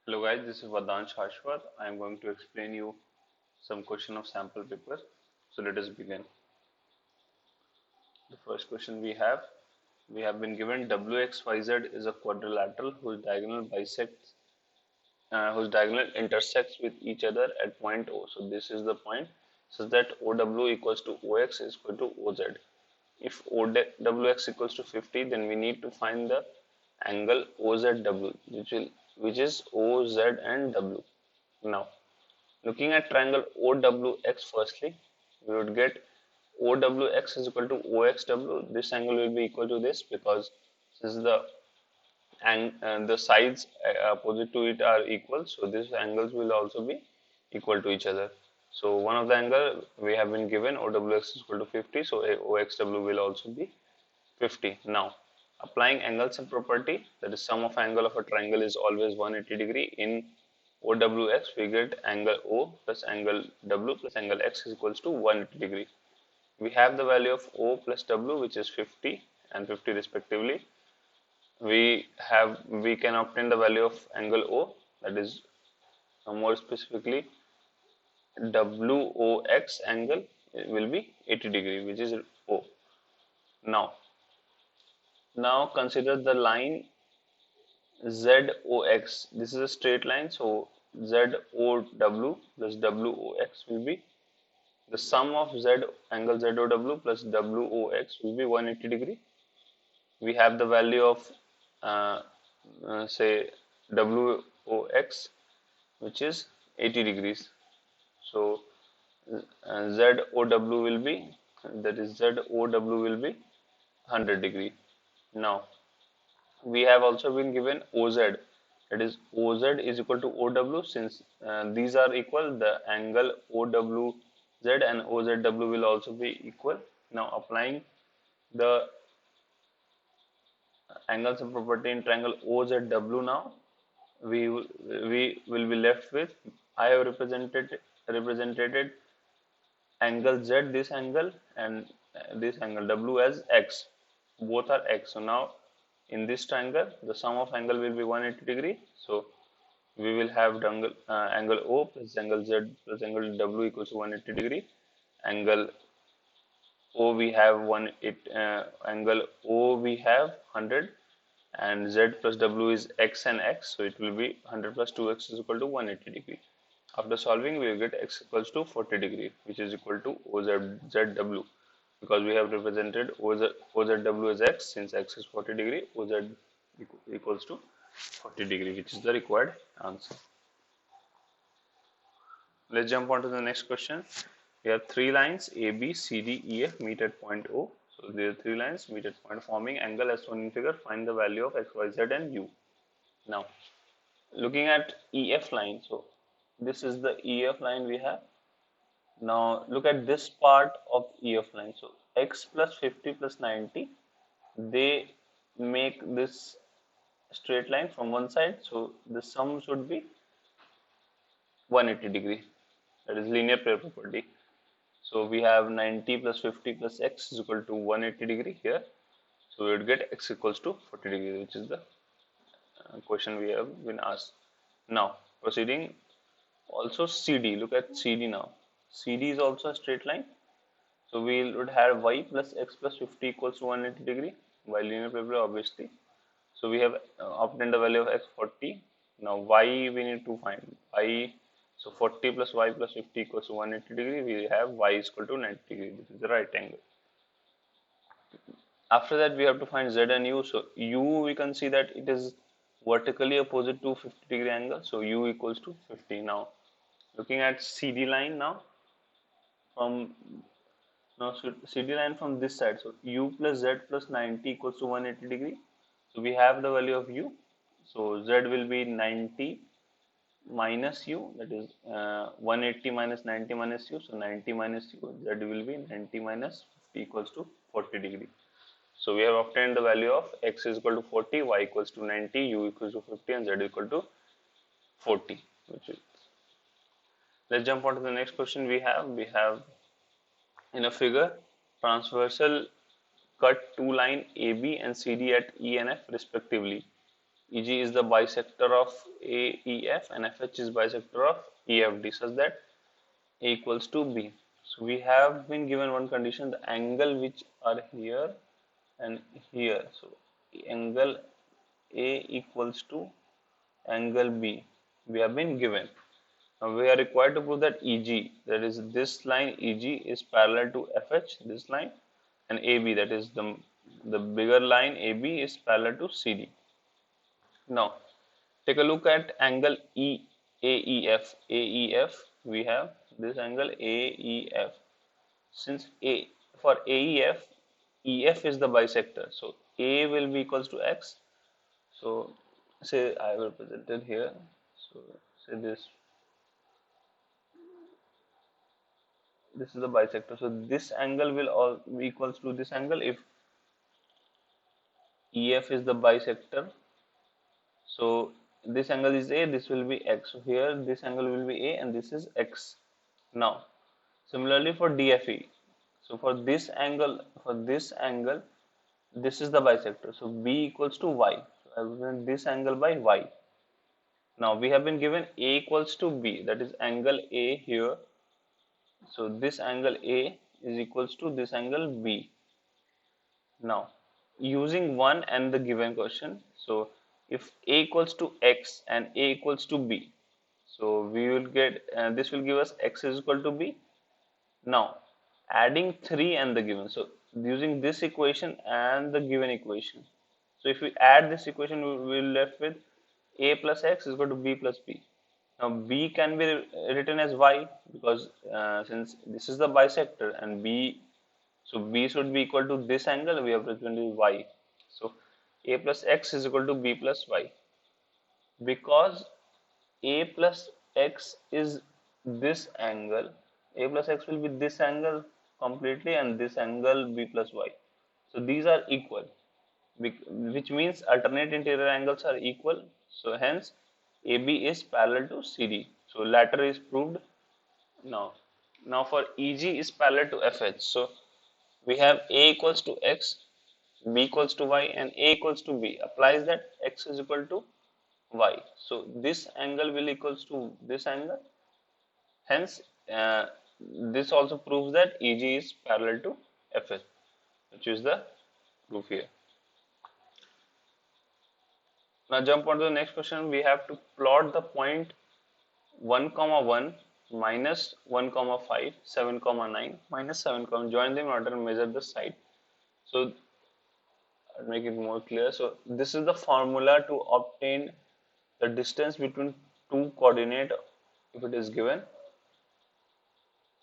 Hello guys, this is Vadansh Ashwat. I am going to explain you some question of sample paper. So let us begin. The first question we have been given WXYZ is a quadrilateral whose diagonal intersects with each other at point O. So this is the point such that OW equals to OX is equal to OZ. If OWX equals to 50, then we need to find the angle OZW, which is OZ and W. Now, looking at triangle OWX firstly, we would get OWX is equal to OXW. This angle will be equal to this because since the sides opposite to it are equal, so these angles will also be equal to each other. So one of the angle we have been given OWX is equal to 50, so OXW will also be 50. Now, applying angle sum property, that is sum of angle of a triangle is always 180 degree. In OWX, we get angle O plus angle W plus angle X is equals to 180 degree. We have the value of O plus W, which is 50 and 50 respectively. We can obtain the value of angle O, that is more specifically WOX angle will be 80 degree, which is O. Now consider the line ZOX. This is a straight line, so ZOW plus WOX will be the sum of angle ZOW plus WOX will be 180 degree. We have the value of say WOX, which is 80 degrees. So ZOW will be 100 degree. Now we have also been given OZ, that is OZ is equal to OW. Since these are equal, the angle OWZ and OZW will also be equal. Now applying the angle sum property in triangle OZW, now we will be left with, I have represented angle Z, this angle, and this angle W as X. Both are X. So now in this triangle, the sum of angle will be 180 degree. So we will have angle O plus angle Z plus angle W equals to 180 degree. Angle O we have angle O we have 100, and Z plus W is X and X. So it will be 100 plus 2X is equal to 180 degree. After solving, we will get X equals to 40 degree, which is equal to OZW, because we have represented OZW as X. Since X is 40 degree, OZ equals to 40 degree, which is the required answer. Let's jump on to the next question. We have three lines A, B, C, D, E, F meet at point O. So there are three lines meet at point forming angle as shown in figure. Find the value of X, Y, Z and U. Now, looking at EF line, so this is the EF line we have. Now look at this part of EF line. So X plus 50 plus 90, they make this straight line from one side. So the sum should be 180 degree. That is linear pair property. So we have 90 plus 50 plus X is equal to 180 degree here. So we would get X equals to 40 degree, which is the question we have been asked. Now proceeding, also CD, look at CD now. CD is also a straight line. So we would have Y plus X plus 50 equals to 180 degree by linear pair obviously. So we have obtained the value of X 40. Now Y we need to find Y. So 40 plus Y plus 50 equals to 180 degree. We have Y is equal to 90 degree. This is the right angle. After that we have to find Z and U. So U, we can see that it is vertically opposite to 50 degree angle. So U equals to 50. Now looking at CD line now, CD line from this side, so U plus Z plus 90 equals to 180 degree. So we have the value of U. So Z will be 90 minus U, that is 180 minus 90 minus U. So 90 minus U, Z will be 90 minus 50 equals to 40 degree. So we have obtained the value of X is equal to 40, Y equals to 90, U equals to 50 and Z equal to 40. Let's jump on to the next question we have in a figure, transversal cut two line AB and CD at E and F respectively. EG is the bisector of AEF and FH is bisector of EFD such that A equals to B. So we have been given one condition, the angle which are here and here. So angle A equals to angle B. We have been given. Now we are required to prove that EG, that is this line EG is parallel to FH, this line, and AB, that is the bigger line AB is parallel to CD. Now take a look at angle AEF. AEF, we have this angle AEF. Since for AEF, EF is the bisector, so A will be equals to X. So say I will present it here. So say this is the bisector. So this angle will all be equals to this angle if EF is the bisector. So this angle is A, this will be X. So here this angle will be A and this is X. Now similarly for DFE. So for this angle, this is the bisector. So B equals to Y. So I will write this angle by Y. Now we have been given A equals to B, that is angle A here. So this angle A is equals to this angle B. Now using 1 and the given question, so if A equals to X and A equals to B, so we will get this will give us X is equal to B. Now adding 3 and the given, so using this equation and the given equation, so if we add this equation we will left with A plus X is equal to B plus B. Now B can be written as Y because since this is the bisector and B, so B should be equal to this angle, we have represented Y. So A plus X is equal to B plus Y. Because A plus X is this angle, A plus X will be this angle completely and this angle B plus Y. So these are equal, which means alternate interior angles are equal. So hence AB is parallel to CD. So latter is proved. Now for EG is parallel to FH. So we have A equals to X, B equals to Y and A equals to B. Applies that X is equal to Y. So this angle will equals to this angle. Hence this also proves that EG is parallel to FH, which is the proof here. Now jump on to the next question. We have to plot the point 1 comma 1 minus 1 comma 5 7 comma 9 minus 7 comma, join them in order to measure the side. So I'll make it more clear. So this is the formula to obtain the distance between two coordinate if it is given.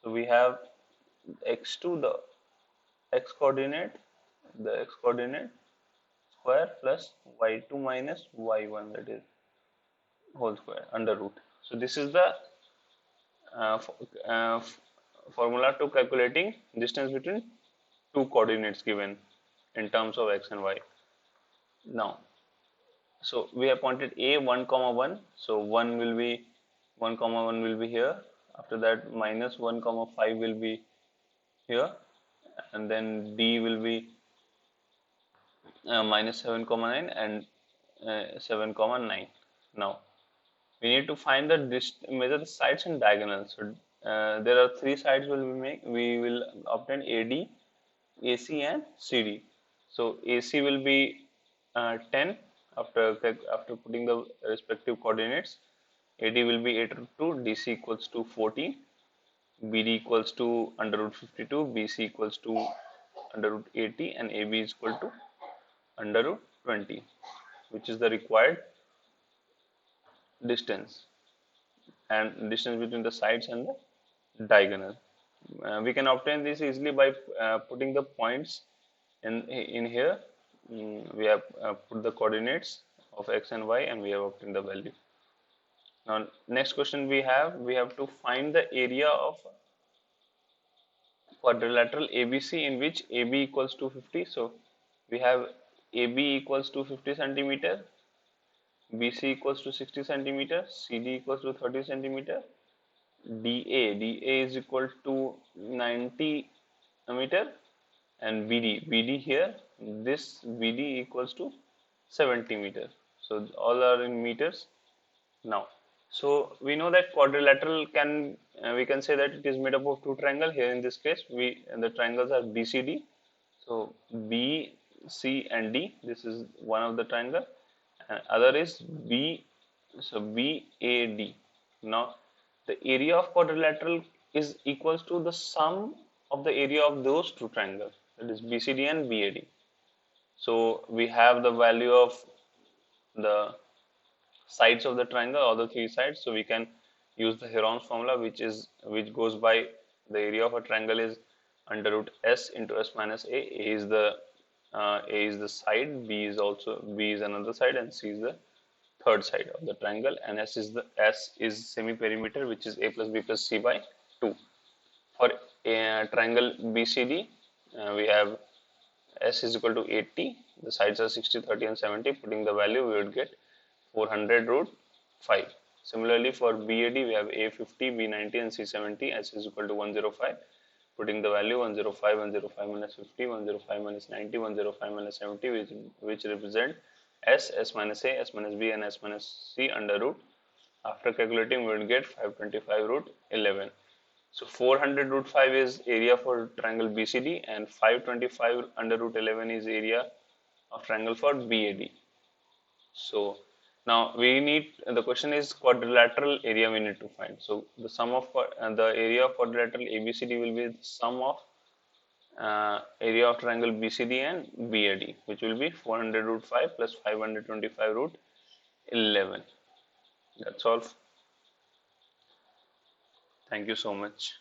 So we have x2, the x coordinate square plus y2 minus y1, that is whole square under root. So this is the formula to calculating distance between two coordinates given in terms of x and y. Now so we have pointed A 1 comma 1, so 1 will be 1 comma 1 will be here. After that minus 1 comma 5 will be here, and then D will be minus 7 comma 9 and 7 comma 9. Now we need to find the measure the sides and diagonals. So there are three sides we will obtain AD, AC and CD. So AC will be 10 after putting the respective coordinates. AD will be 8 root 2, DC equals to 14, BD equals to under root 52, BC equals to under root 80 and AB is equal to under root 20, which is the required distance and distance between the sides and the diagonal. We can obtain this easily by putting the points in here. We have put the coordinates of x and y and we have obtained the value. Now next question we have to find the area of quadrilateral ABC in which AB equals to 50. So we have AB equals to 50 centimeter, BC equals to 60 centimeter, CD equals to 30 centimeter, DA is equal to 90 meter, and BD here, this BD equals to 70 meter. So all are in meters now. So we know that quadrilateral can we can say that it is made up of two triangles. Here in this case, the triangles are BCD. So B, C, and D. This is one of the triangle, and other is B. So BAD. Now the area of quadrilateral is equals to the sum of the area of those two triangles. That is BCD and BAD. So we have the value of the sides of the triangle, all the three sides, so we can use the Heron's formula, which goes by the area of a triangle is under root s into s minus a. A is the side, b is another side, and c is the third side of the triangle, and s is semi perimeter, which is a plus b plus c by 2. For a triangle BCD, we have s is equal to 80, the sides are 60, 30, and 70. Putting the value, we would get 400 root 5. Similarly, for BAD, we have A50, B90, and C70. S is equal to 105. Putting the value 105, 105 minus 50, 105 minus 90, 105 minus 70, which represent S minus A, S minus B, and S minus C under root. After calculating, we will get 525 root 11. So 400 root 5 is area for triangle BCD, and 525 under root 11 is area of triangle for BAD. So now the question is quadrilateral area we need to find. So the sum of the area of quadrilateral ABCD will be the sum of area of triangle BCD and BAD, which will be 400 root 5 plus 525 root 11. That's all. Thank you so much.